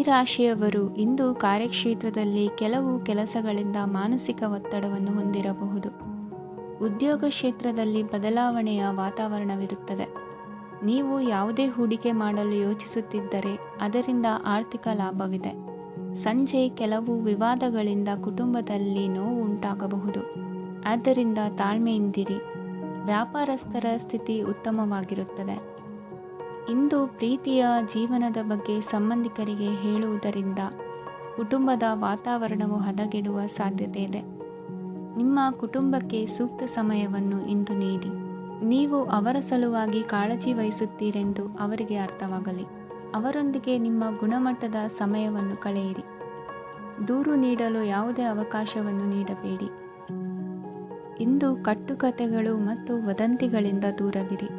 ರಾಶಿಯವರು ಇಂದು ಕಾರ್ಯಕ್ಷೇತ್ರದಲ್ಲಿ ಕೆಲವು ಕೆಲಸಗಳಿಂದ ಮಾನಸಿಕ ಒತ್ತಡವನ್ನು ಹೊಂದಿರಬಹುದು. ಉದ್ಯೋಗ ಕ್ಷೇತ್ರದಲ್ಲಿ ಬದಲಾವಣೆಯ ವಾತಾವರಣವಿರುತ್ತದೆ. ನೀವು ಯಾವುದೇ ಹೂಡಿಕೆ ಮಾಡಲು ಯೋಚಿಸುತ್ತಿದ್ದರೆ ಅದರಿಂದ ಆರ್ಥಿಕ ಲಾಭವಿದೆ. ಸಂಜೆ ಕೆಲವು ವಿವಾದಗಳಿಂದ ಕುಟುಂಬದಲ್ಲಿ ನೋವು ಉಂಟಾಗಬಹುದು. ಆದ್ದರಿಂದ ತಾಳ್ಮೆಯಿಂದಿರಿ. ವ್ಯಾಪಾರಸ್ಥರ ಸ್ಥಿತಿ ಉತ್ತಮವಾಗಿರುತ್ತದೆ. ಇಂದು ಪ್ರೀತಿಯ ಜೀವನದ ಬಗ್ಗೆ ಸಂಬಂಧಿಕರಿಗೆ ಹೇಳುವುದರಿಂದ ಕುಟುಂಬದ ವಾತಾವರಣವು ಹದಗೆಡುವ ಸಾಧ್ಯತೆ ಇದೆ. ನಿಮ್ಮ ಕುಟುಂಬಕ್ಕೆ ಸೂಕ್ತ ಸಮಯವನ್ನು ಇಂದು ನೀಡಿ. ನೀವು ಅವರ ಸಲುವಾಗಿ ಕಾಳಜಿ ವಹಿಸುತ್ತೀರೆಂದು ಅವರಿಗೆ ಅರ್ಥವಾಗಲಿ. ಅವರೊಂದಿಗೆ ನಿಮ್ಮ ಗುಣಮಟ್ಟದ ಸಮಯವನ್ನು ಕಳೆಯಿರಿ. ದೂರು ನೀಡಲು ಯಾವುದೇ ಅವಕಾಶವನ್ನು ನೀಡಬೇಡಿ. ಇಂದು ಕಟ್ಟುಕತೆಗಳು ಮತ್ತು ವದಂತಿಗಳಿಂದ ದೂರವಿರಿ.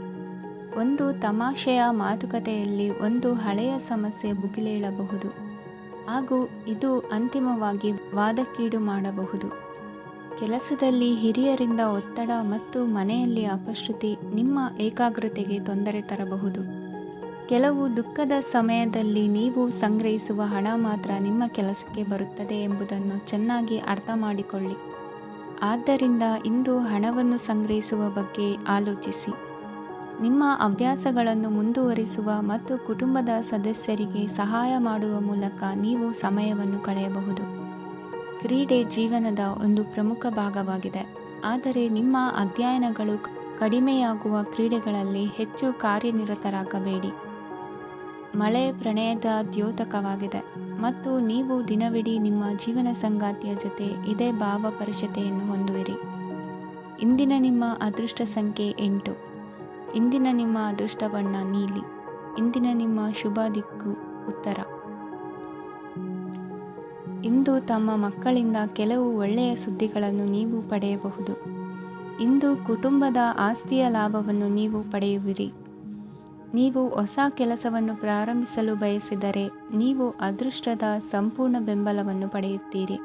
ಒಂದು ತಮಾಷೆಯ ಮಾತುಕತೆಯಲ್ಲಿ ಒಂದು ಹಳೆಯ ಸಮಸ್ಯೆ ಭುಗಿಲೇಳಬಹುದು ಹಾಗೂ ಇದು ಅಂತಿಮವಾಗಿ ವಾದಕ್ಕೀಡು ಮಾಡಬಹುದು. ಕೆಲಸದಲ್ಲಿ ಹಿರಿಯರಿಂದ ಒತ್ತಡ ಮತ್ತು ಮನೆಯಲ್ಲಿ ಅಪಶ್ರುತಿ ನಿಮ್ಮ ಏಕಾಗ್ರತೆಗೆ ತೊಂದರೆ ತರಬಹುದು. ಕೆಲವು ದುಃಖದ ಸಮಯದಲ್ಲಿ ನೀವು ಸಂಗ್ರಹಿಸುವ ಹಣ ಮಾತ್ರ ನಿಮ್ಮ ಕೆಲಸಕ್ಕೆ ಬರುತ್ತದೆ ಎಂಬುದನ್ನು ಚೆನ್ನಾಗಿ ಅರ್ಥ ಮಾಡಿಕೊಳ್ಳಿ. ಆದ್ದರಿಂದ ಇಂದು ಹಣವನ್ನು ಸಂಗ್ರಹಿಸುವ ಬಗ್ಗೆ ಆಲೋಚಿಸಿ. ನಿಮ್ಮ ಅಭ್ಯಾಸಗಳನ್ನು ಮುಂದುವರಿಸುವ ಮತ್ತು ಕುಟುಂಬದ ಸದಸ್ಯರಿಗೆ ಸಹಾಯ ಮಾಡುವ ಮೂಲಕ ನೀವು ಸಮಯವನ್ನು ಕಳೆಯಬಹುದು. ಕ್ರೀಡೆ ಜೀವನದ ಒಂದು ಪ್ರಮುಖ ಭಾಗವಾಗಿದೆ, ಆದರೆ ನಿಮ್ಮ ಅಧ್ಯಯನಗಳು ಕಡಿಮೆಯಾಗುವ ಕ್ರೀಡೆಗಳಲ್ಲಿ ಹೆಚ್ಚು ಕಾರ್ಯನಿರತರಾಗಬೇಡಿ. ಮಳೆ ಪ್ರಣಯದ ದ್ಯೋತಕವಾಗಿದೆ ಮತ್ತು ನೀವು ದಿನವಿಡೀ ನಿಮ್ಮ ಜೀವನ ಸಂಗಾತಿಯ ಜೊತೆ ಇದೇ ಭಾವಪರಿಷತೆಯನ್ನು ಹೊಂದುವಿರಿ. ಇಂದಿನ ನಿಮ್ಮ ಅದೃಷ್ಟ ಸಂಖ್ಯೆ 8. ಇಂದಿನ ನಿಮ್ಮ ಅದೃಷ್ಟ ಬಣ್ಣ ನೀಲಿ. ಇಂದಿನ ನಿಮ್ಮ ಶುಭ ದಿಕ್ಕು ಉತ್ತರ. ಇಂದು ತಮ್ಮ ಮಕ್ಕಳಿಂದ ಕೆಲವು ಒಳ್ಳೆಯ ಸುದ್ದಿಗಳನ್ನು ನೀವು ಪಡೆಯಬಹುದು. ಇಂದು ಕುಟುಂಬದ ಆಸ್ತಿಯ ಲಾಭವನ್ನು ನೀವು ಪಡೆಯುವಿರಿ. ನೀವು ಹೊಸ ಕೆಲಸವನ್ನು ಪ್ರಾರಂಭಿಸಲು ಬಯಸಿದರೆ ನೀವು ಅದೃಷ್ಟದ ಸಂಪೂರ್ಣ ಬೆಂಬಲವನ್ನು ಪಡೆಯುತ್ತೀರಿ.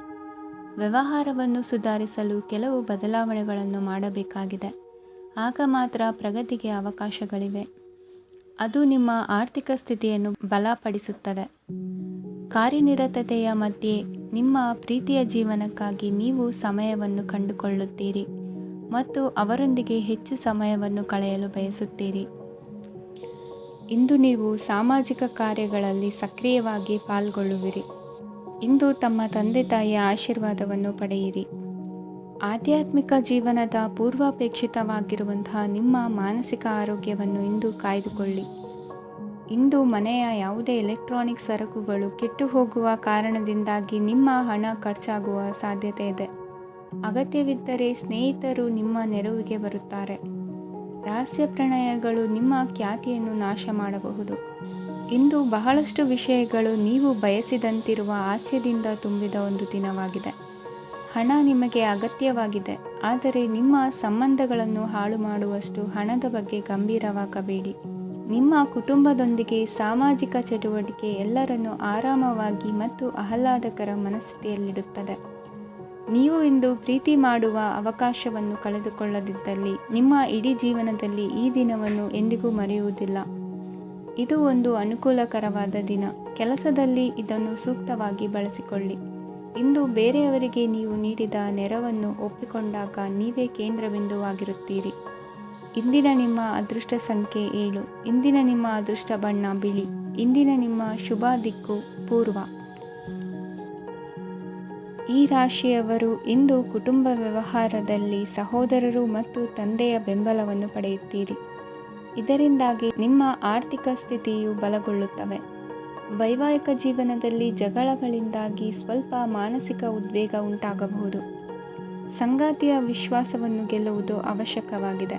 ವ್ಯವಹಾರವನ್ನು ಸುಧಾರಿಸಲು ಕೆಲವು ಬದಲಾವಣೆಗಳನ್ನು ಮಾಡಬೇಕಾಗಿದೆ. ಆಗ ಮಾತ್ರ ಪ್ರಗತಿಗೆ ಅವಕಾಶಗಳಿವೆ. ಅದು ನಿಮ್ಮ ಆರ್ಥಿಕ ಸ್ಥಿತಿಯನ್ನು ಬಲಪಡಿಸುತ್ತದೆ. ಕಾರ್ಯನಿರತತೆಯ ಮಧ್ಯೆ ನಿಮ್ಮ ಪ್ರೀತಿಯ ಜೀವನಕ್ಕಾಗಿ ನೀವು ಸಮಯವನ್ನು ಕಂಡುಕೊಳ್ಳುತ್ತೀರಿ ಮತ್ತು ಅವರೊಂದಿಗೆ ಹೆಚ್ಚು ಸಮಯವನ್ನು ಕಳೆಯಲು ಬಯಸುತ್ತೀರಿ. ಇಂದು ನೀವು ಸಾಮಾಜಿಕ ಕಾರ್ಯಗಳಲ್ಲಿ ಸಕ್ರಿಯವಾಗಿ ಪಾಲ್ಗೊಳ್ಳುವಿರಿ. ಇಂದು ತಮ್ಮ ತಂದೆ ತಾಯಿಯ ಆಶೀರ್ವಾದವನ್ನು ಪಡೆಯಿರಿ. ಆಧ್ಯಾತ್ಮಿಕ ಜೀವನದ ಪೂರ್ವಾಪೇಕ್ಷಿತವಾಗಿರುವಂತಹ ನಿಮ್ಮ ಮಾನಸಿಕ ಆರೋಗ್ಯವನ್ನು ಇಂದು ಕಾಯ್ದುಕೊಳ್ಳಿ. ಇಂದು ಮನೆಯ ಯಾವುದೇ ಎಲೆಕ್ಟ್ರಾನಿಕ್ ಸರಕುಗಳು ಕೆಟ್ಟು ಹೋಗುವ ಕಾರಣದಿಂದಾಗಿ ನಿಮ್ಮ ಹಣ ಖರ್ಚಾಗುವ ಸಾಧ್ಯತೆ ಇದೆ. ಅಗತ್ಯವಿದ್ದರೆ ಸ್ನೇಹಿತರು ನಿಮ್ಮ ನೆರವಿಗೆ ಬರುತ್ತಾರೆ. ರಹಸ್ಯ ಪ್ರಣಯಗಳು ನಿಮ್ಮ ಖ್ಯಾತಿಯನ್ನು ನಾಶ ಮಾಡಬಹುದು. ಇಂದು ಬಹಳಷ್ಟು ವಿಷಯಗಳು ನೀವು ಬಯಸಿದಂತಿರುವ ಹಾಸ್ಯದಿಂದ ತುಂಬಿದ ಒಂದು ದಿನವಾಗಿದೆ. ಹಣ ನಿಮಗೆ ಅಗತ್ಯವಾಗಿದೆ, ಆದರೆ ನಿಮ್ಮ ಸಂಬಂಧಗಳನ್ನು ಹಾಳು ಮಾಡುವಷ್ಟು ಹಣದ ಬಗ್ಗೆ ಗಂಭೀರವಾಗಬೇಡಿ. ನಿಮ್ಮ ಕುಟುಂಬದೊಂದಿಗೆ ಸಾಮಾಜಿಕ ಚಟುವಟಿಕೆ ಎಲ್ಲರನ್ನೂ ಆರಾಮವಾಗಿ ಮತ್ತು ಆಹ್ಲಾದಕರ ಮನಸ್ಥಿತಿಯಲ್ಲಿಡುತ್ತದೆ. ನೀವು ಇಂದು ಪ್ರೀತಿ ಮಾಡುವ ಅವಕಾಶವನ್ನು ಕಳೆದುಕೊಳ್ಳದಿದ್ದಲ್ಲಿ ನಿಮ್ಮ ಇಡೀ ಜೀವನದಲ್ಲಿ ಈ ದಿನವನ್ನು ಎಂದಿಗೂ ಮರೆಯುವುದಿಲ್ಲ. ಇದು ಒಂದು ಅನುಕೂಲಕರವಾದ ದಿನ. ಕೆಲಸದಲ್ಲಿ ಇದನ್ನು ಸೂಕ್ತವಾಗಿ ಬಳಸಿಕೊಳ್ಳಿ. ಇಂದು ಬೇರೆಯವರಿಗೆ ನೀವು ನೀಡಿದ ನೆರವನ್ನು ಒಪ್ಪಿಕೊಂಡಾಗ ನೀವೇ ಕೇಂದ್ರಬಿಂದುವಾಗಿರುತ್ತೀರಿ. ಇಂದಿನ ನಿಮ್ಮ ಅದೃಷ್ಟ ಸಂಖ್ಯೆ 7. ಇಂದಿನ ನಿಮ್ಮ ಅದೃಷ್ಟ ಬಣ್ಣ ಬಿಳಿ. ಇಂದಿನ ನಿಮ್ಮ ಶುಭ ದಿಕ್ಕು ಪೂರ್ವ. ಈ ರಾಶಿಯವರು ಇಂದು ಕುಟುಂಬ ವ್ಯವಹಾರದಲ್ಲಿ ಸಹೋದರರು ಮತ್ತು ತಂದೆಯ ಬೆಂಬಲವನ್ನು ಪಡೆಯುತ್ತೀರಿ. ಇದರಿಂದಾಗಿ ನಿಮ್ಮ ಆರ್ಥಿಕ ಸ್ಥಿತಿಯು ಬಲಗೊಳ್ಳುತ್ತವೆ. ವೈವಾಹಿಕ ಜೀವನದಲ್ಲಿ ಜಗಳಗಳಿಂದಾಗಿ ಸ್ವಲ್ಪ ಮಾನಸಿಕ ಉದ್ವೇಗ ಉಂಟಾಗಬಹುದು. ಸಂಗಾತಿಯ ವಿಶ್ವಾಸವನ್ನು ಗೆಲ್ಲುವುದು ಅವಶ್ಯಕವಾಗಿದೆ.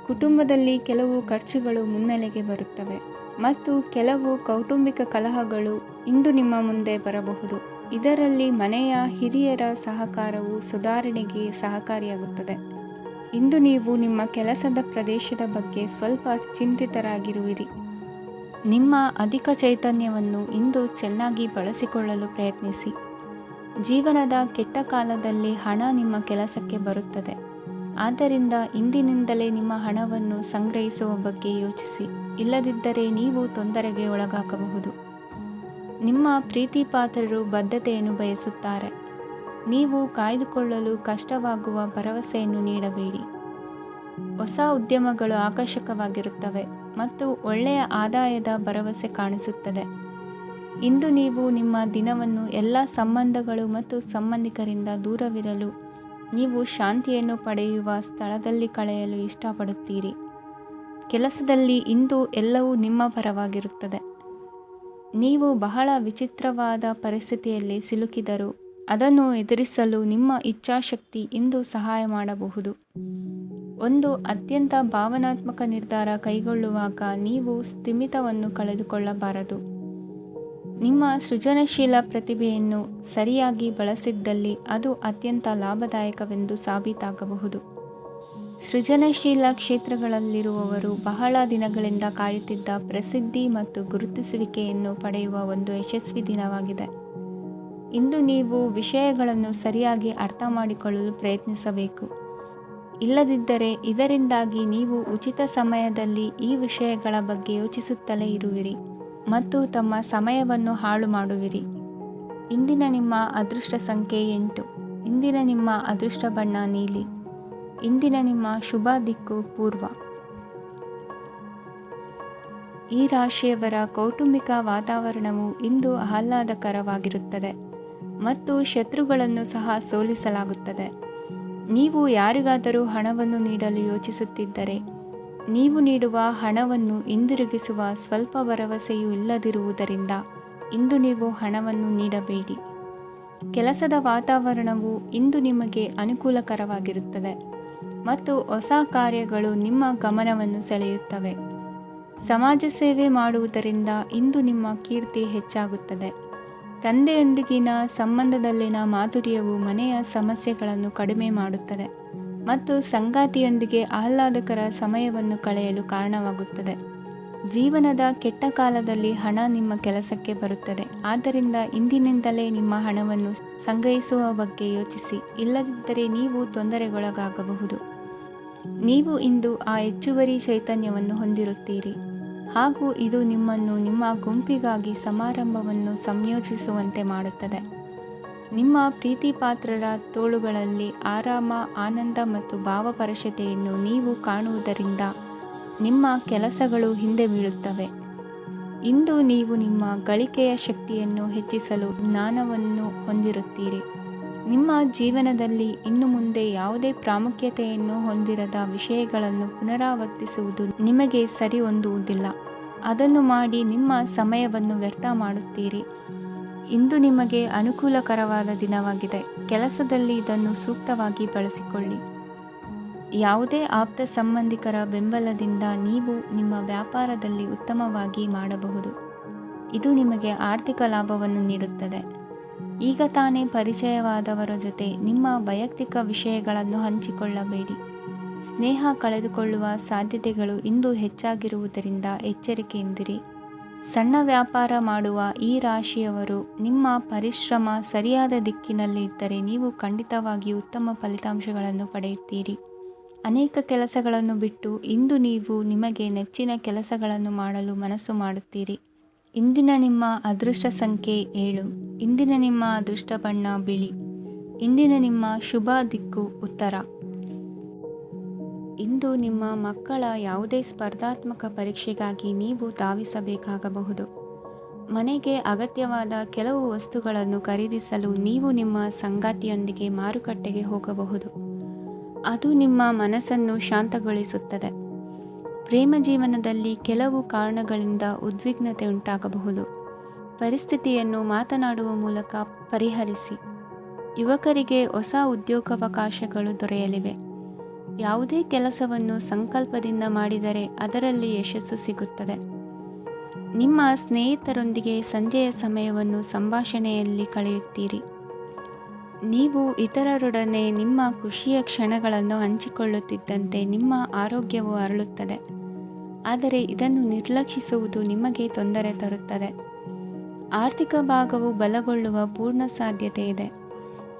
ಕುಟುಂಬದಲ್ಲಿ ಕೆಲವು ಖರ್ಚುಗಳು ಮುನ್ನೆಲೆಗೆ ಬರುತ್ತವೆ ಮತ್ತು ಕೆಲವು ಕೌಟುಂಬಿಕ ಕಲಹಗಳು ಇಂದು ನಿಮ್ಮ ಮುಂದೆ ಬರಬಹುದು. ಇದರಲ್ಲಿ ಮನೆಯ ಹಿರಿಯರ ಸಹಕಾರವು ಸುಧಾರಣೆಗೆ ಸಹಕಾರಿಯಾಗುತ್ತದೆ. ಇಂದು ನೀವು ನಿಮ್ಮ ಕೆಲಸದ ಪ್ರದೇಶದ ಬಗ್ಗೆ ಸ್ವಲ್ಪ ಚಿಂತಿತರಾಗಿರುವಿರಿ. ನಿಮ್ಮ ಅಧಿಕ ಚೈತನ್ಯವನ್ನು ಇಂದು ಚೆನ್ನಾಗಿ ಬಳಸಿಕೊಳ್ಳಲು ಪ್ರಯತ್ನಿಸಿ. ಜೀವನದ ಕೆಟ್ಟ ಕಾಲದಲ್ಲಿ ಹಣ ನಿಮ್ಮ ಕೆಲಸಕ್ಕೆ ಬರುತ್ತದೆ. ಆದ್ದರಿಂದ ಇಂದಿನಿಂದಲೇ ನಿಮ್ಮ ಹಣವನ್ನು ಸಂಗ್ರಹಿಸುವ ಬಗ್ಗೆ ಯೋಚಿಸಿ. ಇಲ್ಲದಿದ್ದರೆ ನೀವು ತೊಂದರೆಗೆ ಒಳಗಾಗಬಹುದು. ನಿಮ್ಮ ಪ್ರೀತಿಪಾತ್ರರು ಬದ್ಧತೆಯನ್ನು ಬಯಸುತ್ತಾರೆ. ನೀವು ಕಾಯ್ದುಕೊಳ್ಳಲು ಕಷ್ಟವಾಗುವ ಭರವಸೆಯನ್ನು ನೀಡಬೇಡಿ. ಹೊಸ ಉದ್ಯಮಗಳು ಆಕರ್ಷಕವಾಗಿರುತ್ತವೆ ಮತ್ತು ಒಳ್ಳೆಯ ಆದಾಯದ ಭರವಸೆ ಕಾಣಿಸುತ್ತದೆ. ಇಂದು ನೀವು ನಿಮ್ಮ ದಿನವನ್ನು ಎಲ್ಲ ಸಂಬಂಧಗಳು ಮತ್ತು ಸಂಬಂಧಿಕರಿಂದ ದೂರವಿರಲು ನೀವು ಶಾಂತಿಯನ್ನು ಪಡೆಯುವ ಸ್ಥಳದಲ್ಲಿ ಕಳೆಯಲು ಇಷ್ಟಪಡುತ್ತೀರಿ. ಕೆಲಸದಲ್ಲಿ ಇಂದು ಎಲ್ಲವೂ ನಿಮ್ಮ ಪರವಾಗಿರುತ್ತದೆ. ನೀವು ಬಹಳ ವಿಚಿತ್ರವಾದ ಪರಿಸ್ಥಿತಿಯಲ್ಲಿ ಸಿಲುಕಿದರೂ ಅದನ್ನು ಎದುರಿಸಲು ನಿಮ್ಮ ಇಚ್ಛಾಶಕ್ತಿ ಇಂದು ಸಹಾಯ ಮಾಡಬಹುದು. ಒಂದು ಅತ್ಯಂತ ಭಾವನಾತ್ಮಕ ನಿರ್ಧಾರ ಕೈಗೊಳ್ಳುವಾಗ ನೀವು ಸ್ಥಿಮಿತವನ್ನು ಕಳೆದುಕೊಳ್ಳಬಾರದು. ನಿಮ್ಮ ಸೃಜನಶೀಲ ಪ್ರತಿಭೆಯನ್ನು ಸರಿಯಾಗಿ ಬಳಸಿದ್ದಲ್ಲಿ ಅದು ಅತ್ಯಂತ ಲಾಭದಾಯಕವೆಂದು ಸಾಬೀತಾಗಬಹುದು. ಸೃಜನಶೀಲ ಕ್ಷೇತ್ರಗಳಲ್ಲಿರುವವರು ಬಹಳ ದಿನಗಳಿಂದ ಕಾಯುತ್ತಿದ್ದ ಪ್ರಸಿದ್ಧಿ ಮತ್ತು ಗುರುತಿಸುವಿಕೆಯನ್ನು ಪಡೆಯುವ ಒಂದು ಯಶಸ್ವಿ ದಿನವಾಗಿದೆ. ಇಂದು ನೀವು ವಿಷಯಗಳನ್ನು ಸರಿಯಾಗಿ ಅರ್ಥ ಮಾಡಿಕೊಳ್ಳಲು ಪ್ರಯತ್ನಿಸಬೇಕು. ಇಲ್ಲದಿದ್ದರೆ ಇದರಿಂದಾಗಿ ನೀವು ಉಚಿತ ಸಮಯದಲ್ಲಿ ಈ ವಿಷಯಗಳ ಬಗ್ಗೆ ಯೋಚಿಸುತ್ತಲೇ ಇರುವಿರಿ ಮತ್ತು ತಮ್ಮ ಸಮಯವನ್ನು ಹಾಳು ಮಾಡುವಿರಿ. ಇಂದಿನ ನಿಮ್ಮ ಅದೃಷ್ಟ ಸಂಖ್ಯೆ 8. ಇಂದಿನ ನಿಮ್ಮ ಅದೃಷ್ಟ ಬಣ್ಣ ನೀಲಿ. ಇಂದಿನ ನಿಮ್ಮ ಶುಭ ದಿಕ್ಕು ಪೂರ್ವ. ಈ ರಾಶಿಯವರ ಕೌಟುಂಬಿಕ ವಾತಾವರಣವು ಇಂದು ಆಹ್ಲಾದಕರವಾಗಿರುತ್ತದೆ ಮತ್ತು ಶತ್ರುಗಳನ್ನು ಸಹ ಸೋಲಿಸಲಾಗುತ್ತದೆ. ನೀವು ಯಾರಿಗಾದರೂ ಹಣವನ್ನು ನೀಡಲು ಯೋಚಿಸುತ್ತಿದ್ದರೆ, ನೀವು ನೀಡುವ ಹಣವನ್ನು ಹಿಂದಿರುಗಿಸುವ ಸ್ವಲ್ಪ ಭರವಸೆಯೂ ಇಲ್ಲದಿರುವುದರಿಂದ ಇಂದು ನೀವು ಹಣವನ್ನು ನೀಡಬೇಡಿ. ಕೆಲಸದ ವಾತಾವರಣವು ಇಂದು ನಿಮಗೆ ಅನುಕೂಲಕರವಾಗಿರುತ್ತದೆ ಮತ್ತು ಹೊಸ ಕಾರ್ಯಗಳು ನಿಮ್ಮ ಗಮನವನ್ನು ಸೆಳೆಯುತ್ತವೆ. ಸಮಾಜ ಸೇವೆ ಮಾಡುವುದರಿಂದ ಇಂದು ನಿಮ್ಮ ಕೀರ್ತಿ ಹೆಚ್ಚಾಗುತ್ತದೆ. ತಂದೆಯೊಂದಿಗಿನ ಸಂಬಂಧದಲ್ಲಿನ ಮಾಧುರ್ಯವು ಮನೆಯ ಸಮಸ್ಯೆಗಳನ್ನು ಕಡಿಮೆ ಮಾಡುತ್ತದೆ ಮತ್ತು ಸಂಗಾತಿಯೊಂದಿಗೆ ಆಹ್ಲಾದಕರ ಸಮಯವನ್ನು ಕಳೆಯಲು ಕಾರಣವಾಗುತ್ತದೆ. ಜೀವನದ ಕೆಟ್ಟ ಕಾಲದಲ್ಲಿ ಹಣ ನಿಮ್ಮ ಕೆಲಸಕ್ಕೆ ಬರುತ್ತದೆ. ಆದ್ದರಿಂದ ಇಂದಿನಿಂದಲೇ ನಿಮ್ಮ ಹಣವನ್ನು ಸಂಗ್ರಹಿಸುವ ಬಗ್ಗೆ ಯೋಚಿಸಿ, ಇಲ್ಲದಿದ್ದರೆ ನೀವು ತೊಂದರೆಗೊಳಗಾಗಬಹುದು. ನೀವು ಇಂದು ಆ ಹೆಚ್ಚುವರಿ ಚೈತನ್ಯವನ್ನು ಹೊಂದಿರುತ್ತೀರಿ ಹಾಗೂ ಇದು ನಿಮ್ಮನ್ನು ನಿಮ್ಮ ಗುಂಪಿಗಾಗಿ ಸಮಾರಂಭವನ್ನು ಸಂಯೋಜಿಸುವಂತೆ ಮಾಡುತ್ತದೆ. ನಿಮ್ಮ ಪ್ರೀತಿಪಾತ್ರರ ತೋಳುಗಳಲ್ಲಿ ಆರಾಮ, ಆನಂದ ಮತ್ತು ಭಾವಪರಶತೆಯನ್ನು ನೀವು ಕಾಣುವುದರಿಂದ ನಿಮ್ಮ ಕೆಲಸಗಳು ಹಿಂದೆ ಬೀಳುತ್ತವೆ. ಇಂದು ನೀವು ನಿಮ್ಮ ಗಳಿಕೆಯ ಶಕ್ತಿಯನ್ನು ಹೆಚ್ಚಿಸಲು ಜ್ಞಾನವನ್ನು ಹೊಂದಿರುತ್ತೀರಿ. ನಿಮ್ಮ ಜೀವನದಲ್ಲಿ ಇನ್ನು ಮುಂದೆ ಯಾವುದೇ ಪ್ರಾಮುಖ್ಯತೆಯನ್ನು ಹೊಂದಿರದ ವಿಷಯಗಳನ್ನು ಪುನರಾವರ್ತಿಸುವುದು ನಿಮಗೆ ಸರಿ ಹೊಂದುವುದಿಲ್ಲ. ಅದನ್ನು ಮಾಡಿ ನಿಮ್ಮ ಸಮಯವನ್ನು ವ್ಯರ್ಥ ಮಾಡುತ್ತೀರಿ. ಇಂದು ನಿಮಗೆ ಅನುಕೂಲಕರವಾದ ದಿನವಾಗಿದೆ. ಕೆಲಸದಲ್ಲಿ ಇದನ್ನು ಸೂಕ್ತವಾಗಿ ಬಳಸಿಕೊಳ್ಳಿ. ಯಾವುದೇ ಆಪ್ತ ಸಂಬಂಧಿಕರ ಬೆಂಬಲದಿಂದ ನೀವು ನಿಮ್ಮ ವ್ಯಾಪಾರದಲ್ಲಿ ಉತ್ತಮವಾಗಿ ಮಾಡಬಹುದು. ಇದು ನಿಮಗೆ ಆರ್ಥಿಕ ಲಾಭವನ್ನು ನೀಡುತ್ತದೆ. ಈಗ ತಾನೇ ಪರಿಚಯವಾದವರ ಜೊತೆ ನಿಮ್ಮ ವೈಯಕ್ತಿಕ ವಿಷಯಗಳನ್ನು ಹಂಚಿಕೊಳ್ಳಬೇಡಿ. ಸ್ನೇಹ ಕಳೆದುಕೊಳ್ಳುವ ಸಾಧ್ಯತೆಗಳು ಇಂದು ಹೆಚ್ಚಾಗಿರುವುದರಿಂದ ಎಚ್ಚರಿಕೆಯಿಂದಿರಿ. ಸಣ್ಣ ವ್ಯಾಪಾರ ಮಾಡುವ ಈ ರಾಶಿಯವರು ನಿಮ್ಮ ಪರಿಶ್ರಮ ಸರಿಯಾದ ದಿಕ್ಕಿನಲ್ಲಿ ಇದ್ದರೆ ನೀವು ಖಂಡಿತವಾಗಿಯೂ ಉತ್ತಮ ಫಲಿತಾಂಶಗಳನ್ನು ಪಡೆಯುತ್ತೀರಿ. ಅನೇಕ ಕೆಲಸಗಳನ್ನು ಬಿಟ್ಟು ಇಂದು ನೀವು ನಿಮಗೆ ನೆಚ್ಚಿನ ಕೆಲಸಗಳನ್ನು ಮಾಡಲು ಮನಸ್ಸು ಮಾಡುತ್ತೀರಿ. ಇಂದಿನ ನಿಮ್ಮ ಅದೃಷ್ಟ ಸಂಖ್ಯೆ 7. ಇಂದಿನ ನಿಮ್ಮ ಅದೃಷ್ಟ ಬಣ್ಣ ಬಿಳಿ. ಇಂದಿನ ನಿಮ್ಮ ಶುಭ ದಿಕ್ಕು ಉತ್ತರ. ಇಂದು ನಿಮ್ಮ ಮಕ್ಕಳ ಯಾವುದೇ ಸ್ಪರ್ಧಾತ್ಮಕ ಪರೀಕ್ಷೆಗಾಗಿ ನೀವು ಧಾವಿಸಬೇಕಾಗಬಹುದು. ಮನೆಗೆ ಅಗತ್ಯವಾದ ಕೆಲವು ವಸ್ತುಗಳನ್ನು ಖರೀದಿಸಲು ನೀವು ನಿಮ್ಮ ಸಂಗಾತಿಯೊಂದಿಗೆ ಮಾರುಕಟ್ಟೆಗೆ ಹೋಗಬಹುದು. ಅದು ನಿಮ್ಮ ಮನಸ್ಸನ್ನು ಶಾಂತಗೊಳಿಸುತ್ತದೆ. ಪ್ರೇಮ ಜೀವನದಲ್ಲಿ ಕೆಲವು ಕಾರಣಗಳಿಂದ ಉದ್ವಿಗ್ನತೆ ಉಂಟಾಗಬಹುದು. ಪರಿಸ್ಥಿತಿಯನ್ನು ಮಾತನಾಡುವ ಮೂಲಕ ಪರಿಹರಿಸಿ. ಯುವಕರಿಗೆ ಹೊಸ ಉದ್ಯೋಗಾವಕಾಶಗಳು ದೊರೆಯಲಿವೆ. ಯಾವುದೇ ಕೆಲಸವನ್ನು ಸಂಕಲ್ಪದಿಂದ ಮಾಡಿದರೆ ಅದರಲ್ಲಿ ಯಶಸ್ಸು ಸಿಗುತ್ತದೆ. ನಿಮ್ಮ ಸ್ನೇಹಿತರೊಂದಿಗೆ ಸಂಜೆಯ ಸಮಯವನ್ನು ಸಂಭಾಷಣೆಯಲ್ಲಿ ಕಳೆಯುತ್ತೀರಿ. ನೀವು ಇತರರೊಡನೆ ನಿಮ್ಮ ಖುಷಿಯ ಕ್ಷಣಗಳನ್ನು ಹಂಚಿಕೊಳ್ಳುತ್ತಿದ್ದಂತೆ ನಿಮ್ಮ ಆರೋಗ್ಯವು ಅರಳುತ್ತದೆ. ಆದರೆ ಇದನ್ನು ನಿರ್ಲಕ್ಷಿಸುವುದು ನಿಮಗೆ ತೊಂದರೆ ತರುತ್ತದೆ. ಆರ್ಥಿಕ ಭಾಗವು ಬಲಗೊಳ್ಳುವ ಪೂರ್ಣ ಸಾಧ್ಯತೆ ಇದೆ.